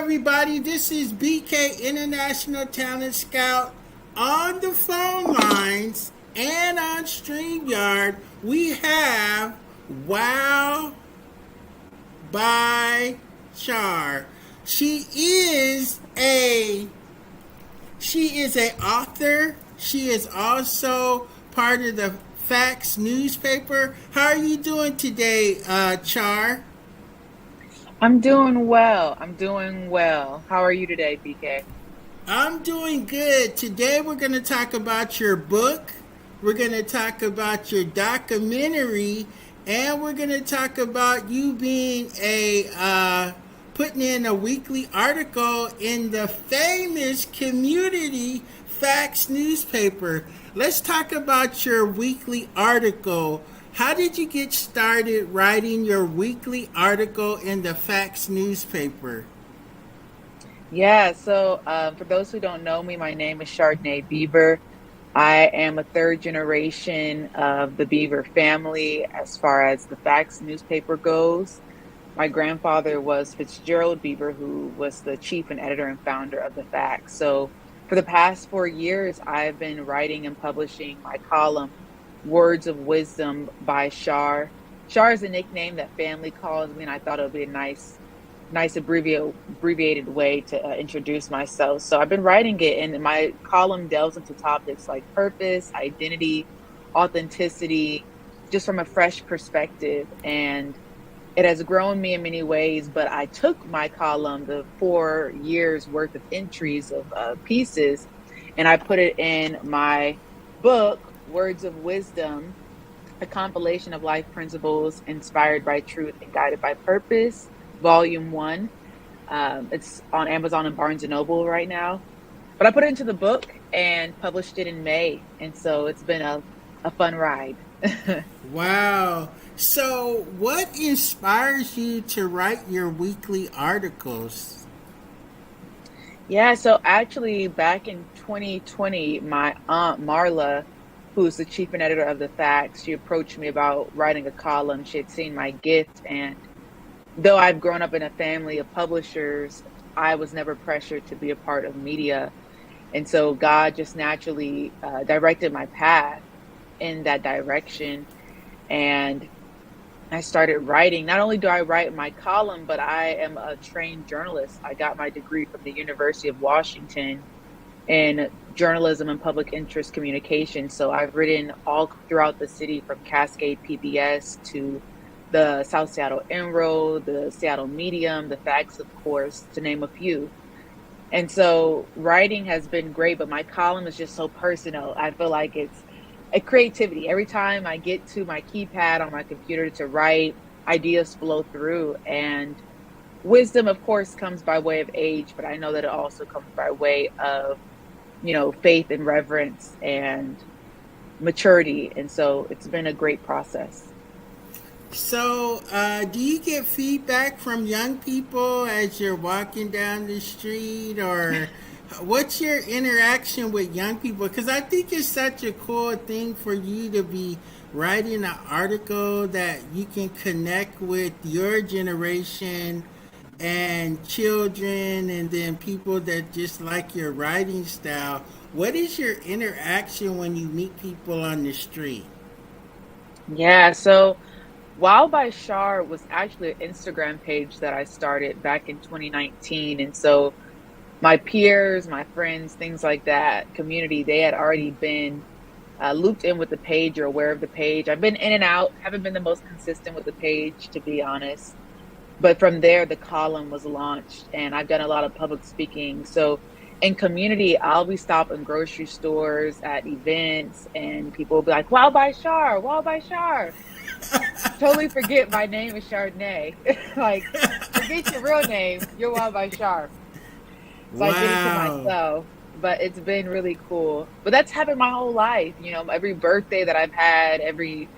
everybody. This is BK International Talent Scout on the phone lines and on StreamYard. We have Wow by Char. She is a author. She is also part of the Facts newspaper. How are you doing today, Char? I'm doing well. I'm doing well. How are you today, BK? I'm doing good. Today we're going to talk about your book. We're going to talk about your documentary, and we're going to talk about you being putting in a weekly article in the famous Community Facts newspaper. Let's talk about your weekly article. How did you get started writing your weekly article in the Facts newspaper? For those who don't know me, my name is Chardonnay Beaver. I am a third generation of the Beaver family as far as the Facts newspaper goes. My grandfather was Fitzgerald Beaver, who was the chief and editor and founder of the Facts. So for the past 4 years, I've been writing and publishing my column, Words of Wisdom by Char. Char is a nickname that family calls me, and I thought it would be a nice abbreviated way to introduce myself. So I've been writing it, and my column delves into topics like purpose, identity, authenticity, just from a fresh perspective. And it has grown me in many ways, but I took my column, the 4 years worth of entries of pieces, and I put it in my book, Words of Wisdom, a compilation of life principles inspired by truth and guided by purpose, Volume 1. It's on Amazon and Barnes and Noble right now. But I put it into the book and published it in May. And so it's been a fun ride. Wow. So, what inspires you to write your weekly articles? Yeah, so actually back in 2020, my aunt Marla, who's the chief and editor of the Facts, she approached me about writing a column. She had seen my gift, and though I've grown up in a family of publishers, I was never pressured to be a part of media. And so God just naturally directed my path in that direction. And I started writing. Not only do I write my column, but I am a trained journalist. I got my degree from the University of Washington in journalism and public interest communication. So I've written all throughout the city, from Cascade PBS to the South Seattle Enroll, the Seattle Medium, the Facts, of course, to name a few. And so writing has been great, but my column is just so personal. I feel like it's a creativity. Every time I get to my keypad on my computer to write, ideas flow through. And wisdom, of course, comes by way of age, but I know that it also comes by way of, faith and reverence and maturity. And so it's been a great process. So, do you get feedback from young people as you're walking down the street, or what's your interaction with young people? Because I think it's such a cool thing for you to be writing an article that you can connect with your generation and children, and then people that just like your writing style. What is your interaction when you meet people on the street? Yeah, so Wow by Char was actually an Instagram page that I started back in 2019. And so my peers, my friends, things like that, community, they had already been looped in with the page or aware of the page. I've been in and out, haven't been the most consistent with the page, to be honest. But from there, the column was launched, and I've done a lot of public speaking. So in community, I'll be stopping grocery stores, at events, and people will be like, Wow by Char, Wow by Char. Totally forget my name is Chardonnay. Like, forget your real name. You're Wild by Char. So I did it to Wow. myself. But it's been really cool. But that's happened my whole life. Every birthday that I've had, every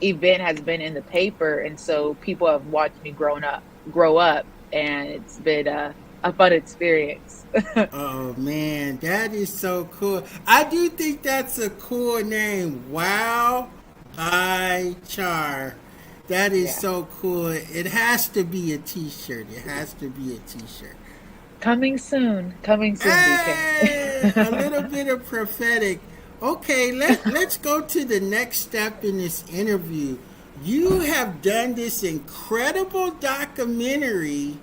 event has been in the paper. And so people have watched me grow up, and it's been a fun experience. Oh man, that is so cool. I do think that's a cool name. Wow by Char. That is Yeah. so cool. It has to be a t-shirt. It has to be a t-shirt. coming soon, Hey, a little BK. bit of prophetic. Okay, let's go to the next step in this interview. You have done this incredible documentary,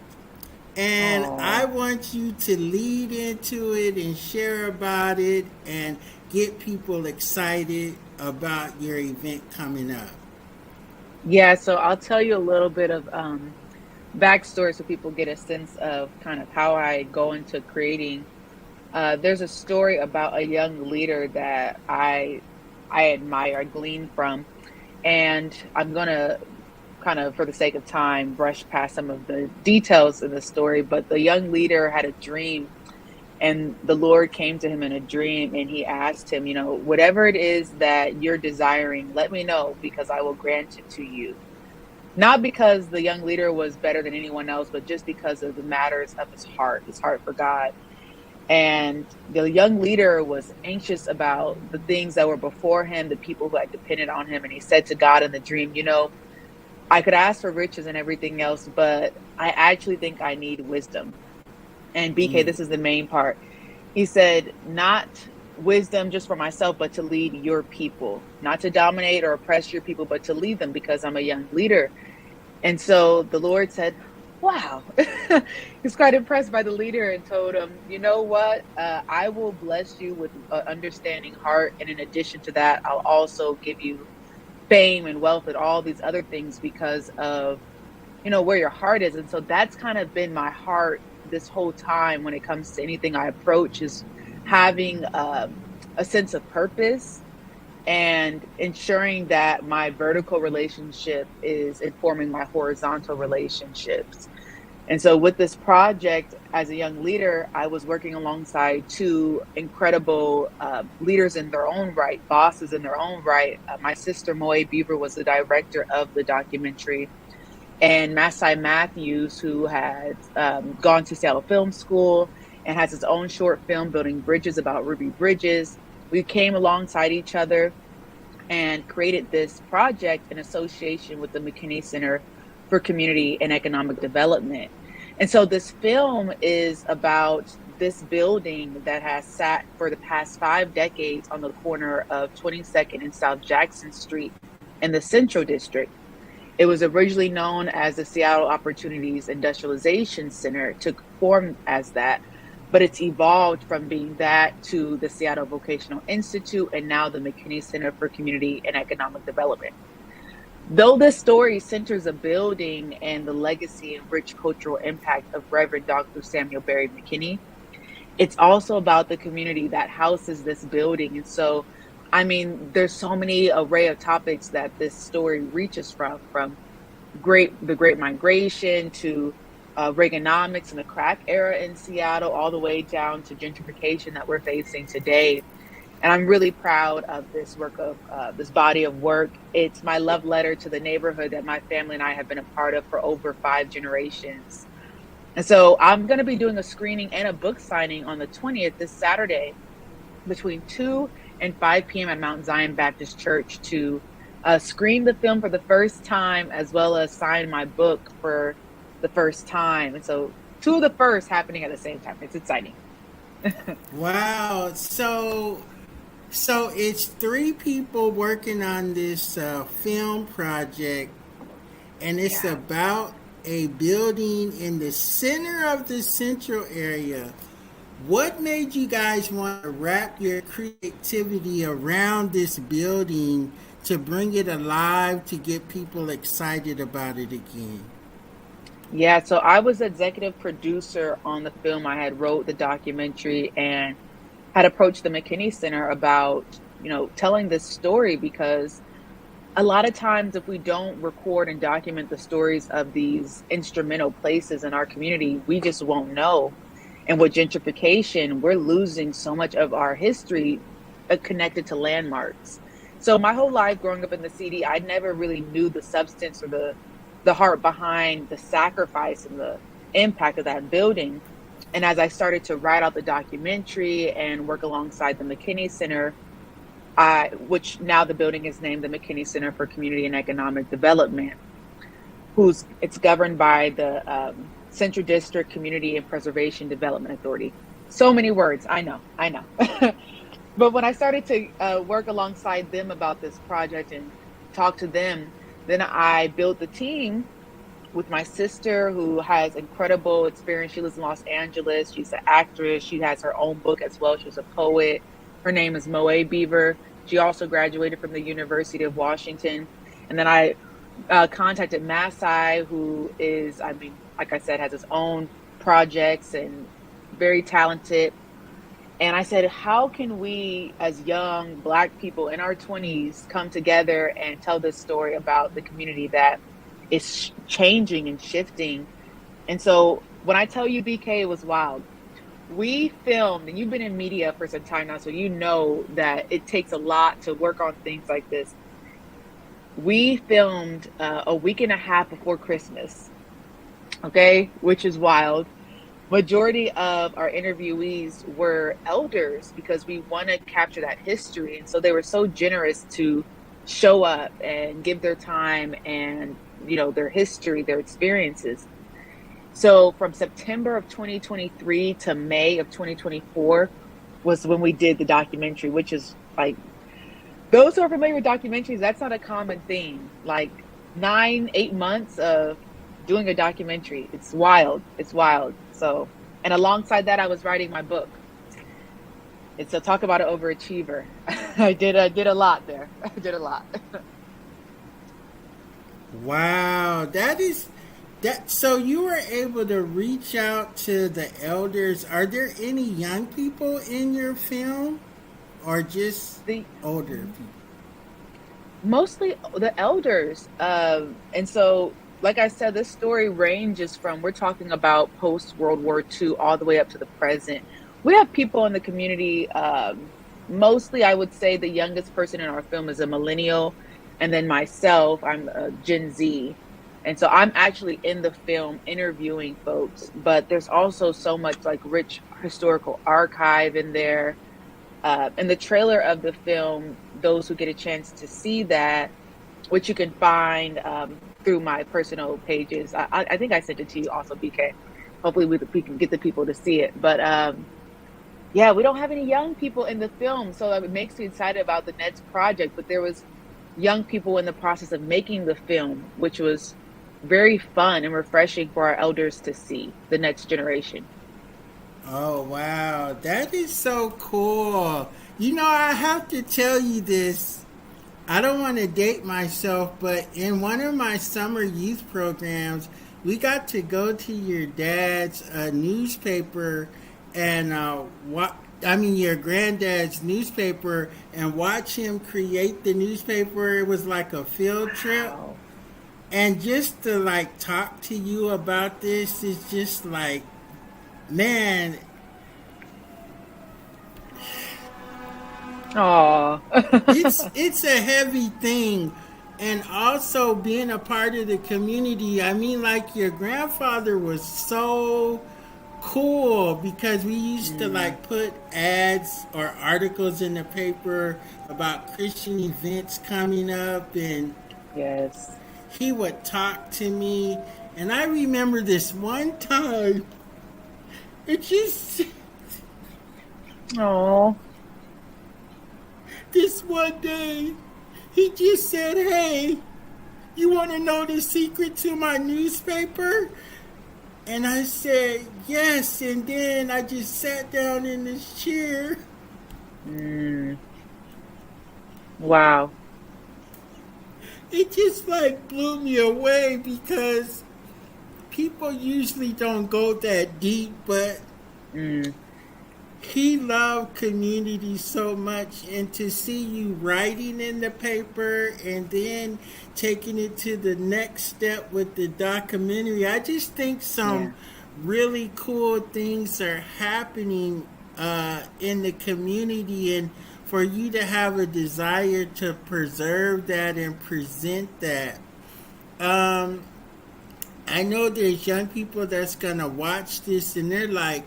and I Oh, want you to lead into it and share about it and get people excited about your event coming up. yeah. So I'll tell you a little bit of backstory so people get a sense of kind of how I go into creating. There's a story about a young leader that I admire, I glean from, and I'm gonna kind of, for the sake of time, brush past some of the details in the story. But the young leader had a dream, and the Lord came to him in a dream, and he asked him, whatever it is that you're desiring, let me know because I will grant it to you. Not because the young leader was better than anyone else, but just because of the matters of his heart for God. And the young leader was anxious about the things that were before him, the people who had depended on him. And he said to God in the dream, I could ask for riches and everything else, but I actually think I need wisdom. And BK, Mm. this is the main part. He said, not wisdom just for myself, but to lead your people, not to dominate or oppress your people, but to lead them because I'm a young leader. And so the Lord said, wow. He's quite impressed by the leader and told him, you know what? I will bless you with an understanding heart. And in addition to that, I'll also give you fame and wealth and all these other things because of, where your heart is. And so that's kind of been my heart this whole time when it comes to anything I approach is having a sense of purpose and ensuring that my vertical relationship is informing my horizontal relationships. And so, with this project, as a young leader, I was working alongside two incredible leaders in their own right, bosses in their own right. My sister, Moe Beaver, was the director of the documentary, and Masai Matthews, who had gone to Seattle Film School and has his own short film, Building Bridges, about Ruby Bridges. We came alongside each other and created this project in association with the Mckinney Center for Community and Economic Development. And so this film is about this building that has sat for the past 5 decades on the corner of 22nd and South Jackson Street in the Central District. It was originally known as the Seattle Opportunities Industrialization Center, took form as that, but it's evolved from being that to the Seattle Vocational Institute and now the McKinney Center for Community and Economic Development. Though this story centers a building and the legacy and rich cultural impact of Reverend Dr. Samuel Barry McKinney, it's also about the community that houses this building. And so, I mean, there's so many array of topics that this story reaches from the Great Migration to Reaganomics and the crack era in Seattle, all the way down to gentrification that we're facing today. And I'm really proud of this work of this body of work. It's my love letter to the neighborhood that my family and I have been a part of for over 5 generations. And so I'm going to be doing a screening and a book signing on the 20th, this Saturday, between 2 and 5 p.m. at Mount Zion Baptist Church to screen the film for the first time, as well as sign my book for the first time. And so two of the first happening at the same time. It's exciting. Wow. So it's three people working on this film project, and it's Yeah. about a building in the center of the central area. What made you guys want to wrap your creativity around this building to bring it alive, to get people excited about it again? Yeah, so I was executive producer on the film. I had wrote the documentary and had approached the McKinney Center about, telling this story because a lot of times if we don't record and document the stories of these instrumental places in our community, we just won't know. And with gentrification, we're losing so much of our history connected to landmarks. So my whole life growing up in the city, I never really knew the substance or the heart behind the sacrifice and the impact of that building. And as I started to write out the documentary and work alongside the McKinney Center, which now the building is named the McKinney Center for Community and Economic Development, it's governed by the Central District Community and Preservation Development Authority. So many words. I know. But when I started to work alongside them about this project and talk to them, then I built the team with my sister, who has incredible experience. She lives in Los Angeles. She's an actress. She has her own book as well. She's a poet. Her name is Moe Beaver. She also graduated from the University of Washington. And then I contacted Masai, who is, I mean, like I said, has his own projects and very talented. And I said, how can we, as young Black people in our 20s, come together and tell this story about the community that is changing and shifting? And so when I tell you, BK, it was wild. We filmed, and you've been in media for some time now, so you know that it takes a lot to work on things like this. We filmed a week and a half before Christmas, okay, which is wild. Majority of our interviewees were elders because we want to capture that history. And so they were so generous to show up and give their time and, you know, their history, their experiences. So from September of 2023 to May of 2024 was when we did the documentary, which is like, those who are familiar with documentaries, that's not a common thing. Like 8 months of doing a documentary. It's wild. It's wild. So, and alongside that, I was writing my book. And so talk about an overachiever. I did a lot there. I did a lot. Wow, that. So you were able to reach out to the elders. Are there any young people in your film, or just the older people? Mostly the elders. And so, like I said, this story ranges from, we're talking about post World War II all the way up to the present. We have people in the community. Mostly, I would say the youngest person in our film is a millennial. And then myself, I'm a Gen Z. And so I'm actually in the film interviewing folks, but there's also so much like rich historical archive in there. In the trailer of the film, those who get a chance to see that, which you can find through my personal pages. I think I sent it to you also, BK. Hopefully we can get the people to see it. But yeah, we don't have any young people in the film, so it makes me excited about the next project. But there was young people in the process of making the film, which was very fun and refreshing for our elders to see, the next generation. Oh, wow. That is so cool. You know, I have to tell you this. I don't want to date myself, but in one of my summer youth programs, we got to go to your dad's newspaper and your granddad's newspaper and watch him create the newspaper. It was like a field trip. Wow. And just to like talk to you about this is just like, man. Aww. It's a heavy thing. And also being a part of the community. I mean, like your grandfather was so cool because we used to like put ads or articles in the paper about Christian events coming up, and Yes. he would talk to me. And I remember this one time, it just, Oh. this one day, he just said, "Hey, you want to know the secret to my newspaper?" And I said, "Yes." And then I just sat down in this chair. Mm. Wow. It just like blew me away because people usually don't go that deep, but Mm. he loved community so much, and to see you writing in the paper and then taking it to the next step with the documentary, I just think some really cool things are happening in the community, and for you to have a desire to preserve that and present that. I know there's young people that's gonna watch this and they're like,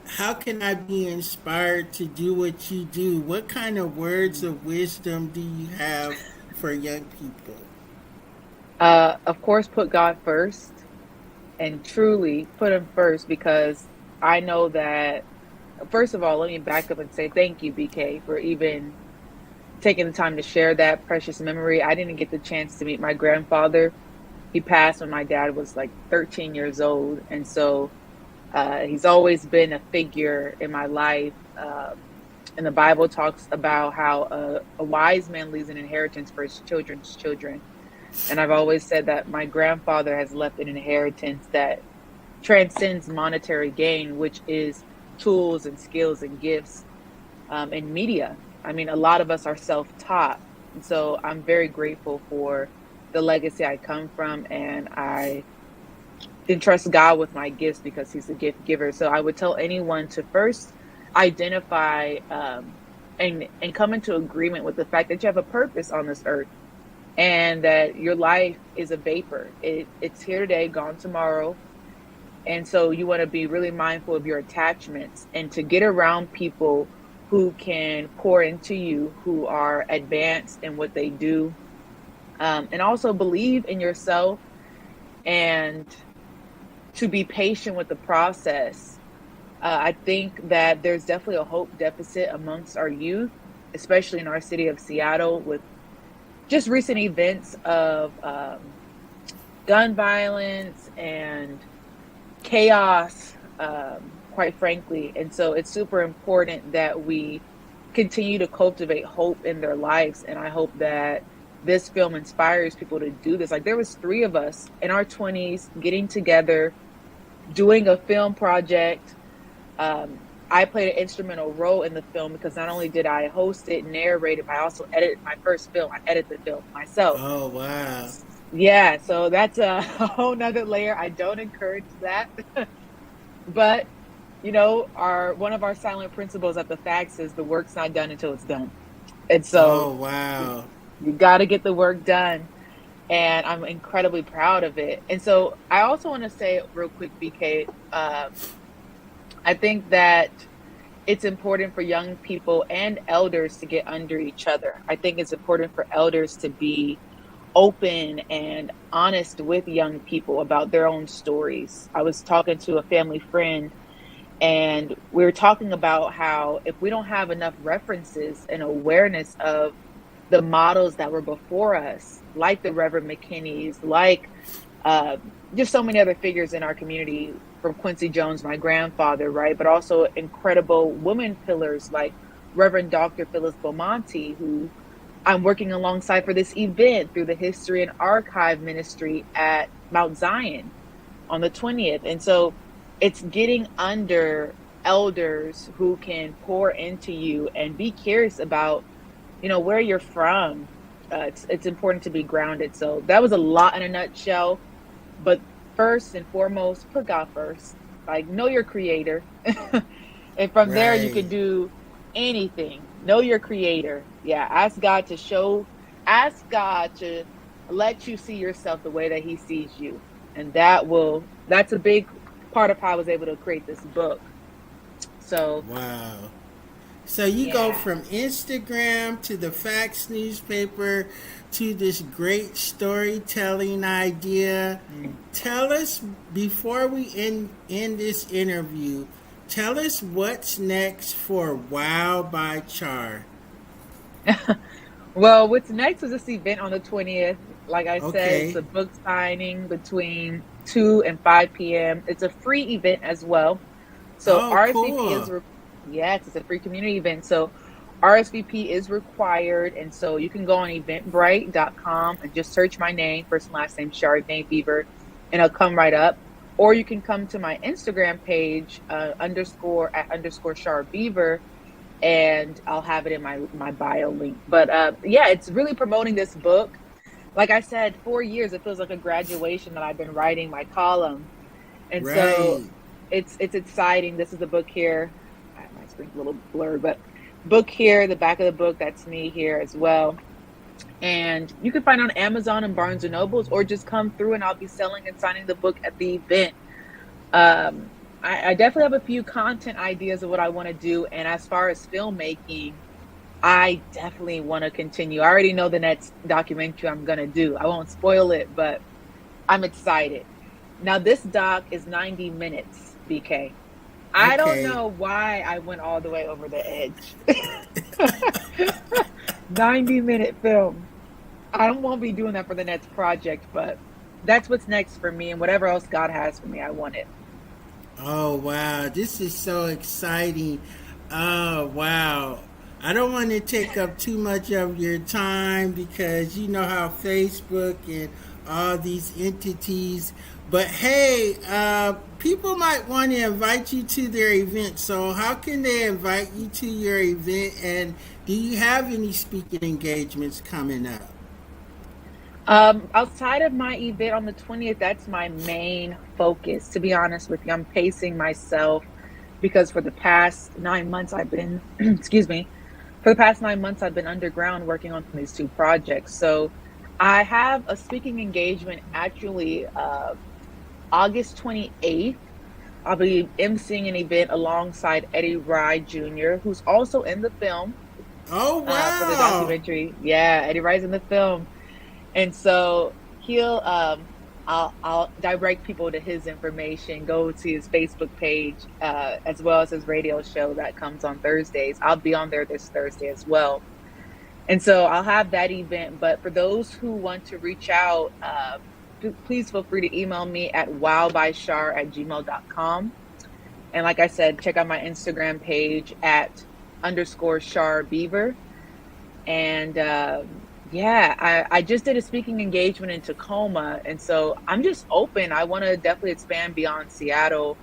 how can I be inspired to do what you do? What kind of words of wisdom do you have for young people? Of course, put God first. and truly put him first, because I know that, first of all, let me back up and say thank you, BK, for even taking the time to share that precious memory. I didn't get the chance to meet my grandfather. He passed when my dad was like 13 years old. And so he's always been a figure in my life. And the Bible talks about how a wise man leaves an inheritance for his children's children. And I've always said that my grandfather has left an inheritance that transcends monetary gain, which is tools and skills and gifts in media. I mean, a lot of us are self-taught. And so I'm very grateful for the legacy I come from, and I entrust God with my gifts because he's a gift giver. So I would tell anyone to first identify and come into agreement with the fact that you have a purpose on this earth, and that your life is a vapor. It's here today, gone tomorrow. And so you want to be really mindful of your attachments, and to get around people who can pour into you, who are advanced in what they do, and also believe in yourself, and to be patient with the process. I think that there's definitely a hope deficit amongst our youth, especially in our city of Seattle, with just recent events of gun violence and chaos, quite frankly. And so it's super important that we continue to cultivate hope in their lives. And I hope that this film inspires people to do this. Like, there was 3 of us in our 20s getting together, doing a film project. I played an instrumental role in the film because not only did I host it, narrate it, but I also edited my first film. I edited the film myself. Oh, wow. Yeah, so that's a whole nother layer. I don't encourage that. But, you know, one of our silent principles at the Facts is the work's not done until it's done. And so Oh, wow. you got to get the work done. And I'm incredibly proud of it. And so I also want to say real quick, BK, I think that it's important for young people and elders to get under each other. I think it's important for elders to be open and honest with young people about their own stories. I was talking to a family friend, and we were talking about how if we don't have enough references and awareness of the models that were before us, like the Reverend Mckinney's, like just so many other figures in our community, from Quincy Jones, my grandfather, right? But also incredible women pillars like Reverend Dr. Phyllis Beaumonte, who I'm working alongside for this event through the History and Archive Ministry at Mount Zion on the 20th. And so it's getting under elders who can pour into you and be curious about, you know, where you're from. It's important to be grounded. So that was a lot in a nutshell. But first and foremost, put God first. Like, know your creator. And from there, you can do anything. Know your creator. Yeah, ask God to let you see yourself the way that he sees you. And that's a big part of how I was able to create this book. So, wow. So you go from Instagram to the Facts newspaper to this great storytelling idea. Tell us, before we end this interview, tell us what's next for Wow by Char. Well, what's next is this event on the 20th. Like I said, it's a book signing between 2 and 5 p.m. It's a free event as well. So RSVP is yes, it's a free community event. So RSVP is required. And so you can go on eventbrite.com and just search my name, first and last name, Chardonnay Beaver, and it'll come right up. Or you can come to my Instagram page, _@ Char Beaver, and I'll have it in my bio link. But yeah, it's really promoting this book. Like I said, 4 years, it feels like a graduation that I've been writing my column. And so it's exciting. This is the book here. My screen's a little blurred, but book here, the back of the book, that's me here as well. And you can find it on Amazon and Barnes and Nobles, or just come through and I'll be selling and signing the book at the event. I definitely have a few content ideas of what I want to do. And as far as filmmaking, I definitely want to continue. I already know the next documentary I'm going to do. I won't spoil it, but I'm excited. Now this doc is 90 minutes, BK. I don't Okay. know why I went all the way over the edge. 90-minute film. I won't be doing that for the next project, but that's what's next for me, and whatever else God has for me, I want it. Oh wow, this is so exciting. Oh wow. I don't want to take up too much of your time because you know how Facebook and all these entities. But hey, people might want to invite you to their event. So how can they invite you to your event? And do you have any speaking engagements coming up? Outside of my event on the 20th, that's my main focus, to be honest with you. I'm pacing myself because for the past 9 months I've been, excuse me, for the past 9 months I've been underground working on these two projects. So I have a speaking engagement actually August 28th. I'll be emceeing an event alongside Eddie Rye Jr., who's also in the film Oh for the wow. documentary. Yeah, Eddie Rye's in the film. And so he'll I'll direct people to his information, go to his Facebook page, as well as his radio show that comes on Thursdays. I'll be on there this Thursday as well. And so I'll have that event. But for those who want to reach out, please feel free to email me at wowbychar@gmail.com. And like I said, check out my Instagram page at underscore Char Beaver. And yeah, I just did a speaking engagement in Tacoma. And so I'm just open. I want to definitely expand beyond Seattle,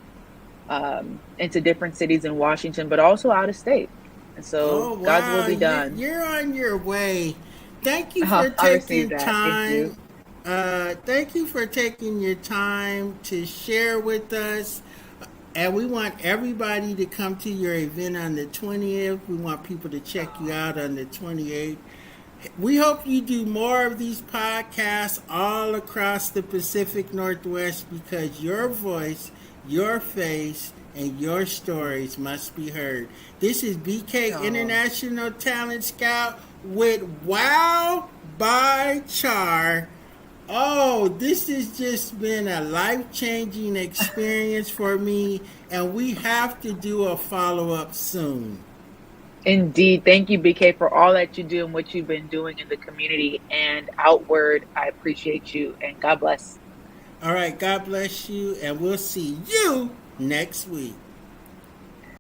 into different cities in Washington, but also out of state. And so Oh God's will wow, be done. you're on your way. Thank you for I received taking that. Thank you. time. Thank you for taking your time to share with us. And we want everybody to come to your event on the 20th. We want people to check you out on the 28th. We hope you do more of these podcasts all across the Pacific Northwest because your voice, your face, and your stories must be heard. This is BK Oh, International Talent Scout with Wow by Char. Oh, this has just been a life changing experience for me, and we have to do a follow up soon. indeed. Thank you, BK, for all that you do and what you've been doing in the community and outward. I appreciate you and God bless. All right, God bless you, and we'll see you next week.